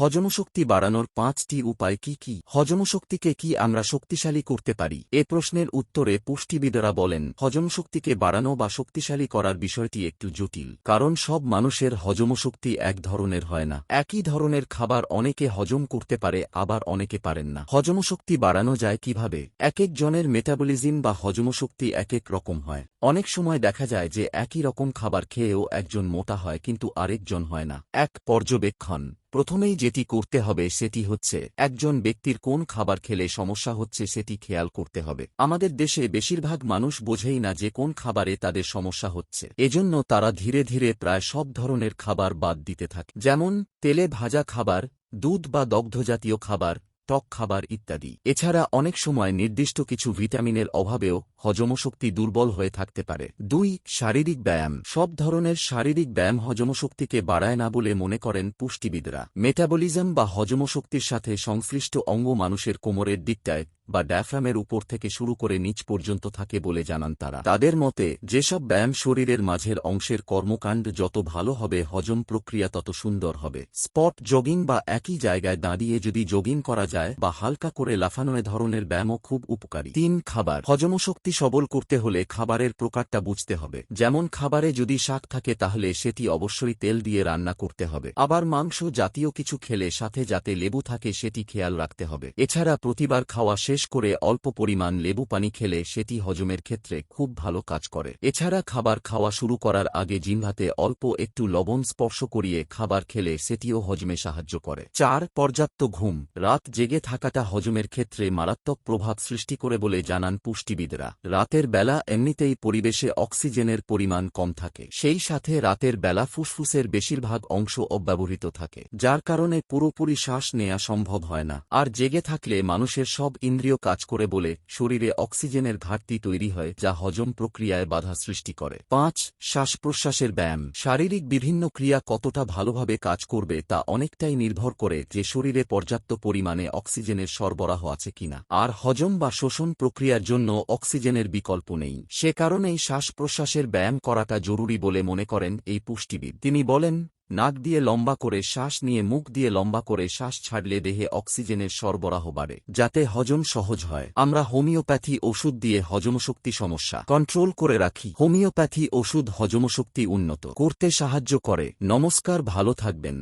হজমশক্তি বাড়ানোর ৫টি উপায় কি কি? হজমশক্তিকে কি আমরা শক্তিশালী করতে পারি? এ প্রশ্নের উত্তরে পুষ্টিবিদরা বলেন, হজমশক্তিকে বাড়ানো বা শক্তিশালী করার বিষয়টি একটু জটিল, কারণ সব মানুষের হজমশক্তি এক ধরনের হয় না। একই ধরনের খাবার অনেকে হজম করতে পারে, আবার অনেকে পারেন না। হজমশক্তি বাড়ানো যায় কিভাবে? একেক জনের মেটাবলিজম বা হজমশক্তি একেক রকম হয়। অনেক সময় দেখা যায় যে একই রকম খাবার খেয়েও একজন মোটা হয় কিন্তু আরেকজন হয় না। এক পর্যবেক্ষণ। প্রথমেই যেটি করতে হবে সেটি হচ্ছে একজন ব্যক্তির কোন খাবার খেলে সমস্যা হচ্ছে সেটি খেয়াল করতে হবে। আমাদের দেশে বেশিরভাগ মানুষ বোঝেই না যে কোন খাবারে তাদের সমস্যা হচ্ছে, এজন্য তারা ধীরে ধীরে প্রায় সব ধরনের খাবার বাদ দিতে থাকে, যেমন তেলে ভাজা খাবার, দুধ বা দগ্ধজাতীয় খাবার, টক খাবার ইত্যাদি। এছাড়া অনেক সময় নির্দিষ্ট কিছু ভিটামিনের অভাবেও হজমশক্তি দুর্বল হয়ে থাকতে পারে। ২. শারীরিক ব্যায়াম। সব ধরনের শারীরিক ব্যায়াম হজমশক্তিকে বাড়ায় না বলে মনে করেন পুষ্টিবিদরা। মেটাবলিজম বা হজমশক্তির সাথে সংশ্লিষ্ট অঙ্গ মানুষের কোমরের দিকটায় বা ডায়াফ্রামের উপর থেকে শুরু করে নিচ পর্যন্ত থাকে বলে জানান তারা। তাদের মতে যেসব ব্যায়াম শরীরের মাঝের অংশের কর্মকাণ্ড যত ভালো হবে, হজম প্রক্রিয়া তত সুন্দর হবে। স্পট জগিং বা একই জায়গায় দাঁড়িয়ে যদি জগিং করা যায় বা হালকা করে লাফানো এ ধরনের ব্যায়ামও খুব উপকারী। ৩. খাবার। হজমশক্তি সবল করতে হলে খাবারের প্রকারটা বুঝতে হবে। যেমন খাবারে যদি শাক থাকে তাহলে সেটি অবশ্যই তেল দিয়ে রান্না করতে হবে। আবার মাংস জাতীয় কিছু খেলে সাথে যাতে লেবু থাকে সেটি খেয়াল রাখতে হবে। এছাড়া প্রতিবার খাওয়া শেষ করে অল্প পরিমাণ লেবু পানি খেলে সেটি হজমের ক্ষেত্রে খুব ভালো কাজ করে। এছাড়া খাবার খাওয়া শুরু করার আগে জিহ্বাতে অল্প একটু লবণ স্পর্শ করিয়ে খাবার খেলে সেটিও হজমে সাহায্য করে। ৪. পর্যাপ্ত ঘুম। রাত জেগে থাকাটা হজমের ক্ষেত্রে মারাত্মক প্রভাব সৃষ্টি করে বলে জানান পুষ্টিবিদরা। রাতের বেলা এমনিতেই পরিবেশে অক্সিজেনের পরিমাণ কম থাকে, সেই সাথে রাতের বেলা ফুসফুসের বেশিরভাগ অংশ অব্যবহৃত থাকে, যার কারণে পুরোপুরি শ্বাস নেওয়া সম্ভব হয় না। আর জেগে থাকলে মানুষের সব ইন্দ্রিয় কাজ করে বলে শরীরে অক্সিজেনের ঘাটতি তৈরি হয়, যা হজম প্রক্রিয়ায় বাধা সৃষ্টি করে। ৫. শ্বাস প্রশ্বাসের ব্যায়াম। শারীরিক বিভিন্ন ক্রিয়া কতটা ভালোভাবে কাজ করবে তা অনেকটাই নির্ভর করে যে শরীরে পর্যাপ্ত পরিমাণে অক্সিজেনের সরবরাহ আছে কিনা। আর হজম বা শোষণ প্রক্রিয়ার জন্য অক্সিজেনের বিকল্প নেই, সে কারণেই শ্বাস প্রশ্বাসের ব্যায়াম করাটা জরুরি বলে মনে করেন এই পুষ্টিবিদ। তিনি বলেন, নাক দিয়ে লম্বা করে শ্বাস নিয়ে মুখ দিয়ে লম্বা করে শ্বাস ছাড়লে দেহে অক্সিজেনের সরবরাহ বাড়ে, যাতে হজম সহজ হয়। আমরা হোমিওপ্যাথি ওষুধ দিয়ে হজমশক্তি সমস্যা কন্ট্রোল করে রাখি। হোমিওপ্যাথি ওষুধ হজমশক্তি উন্নত করতে সাহায্য করে। নমস্কার, ভালো থাকবেন।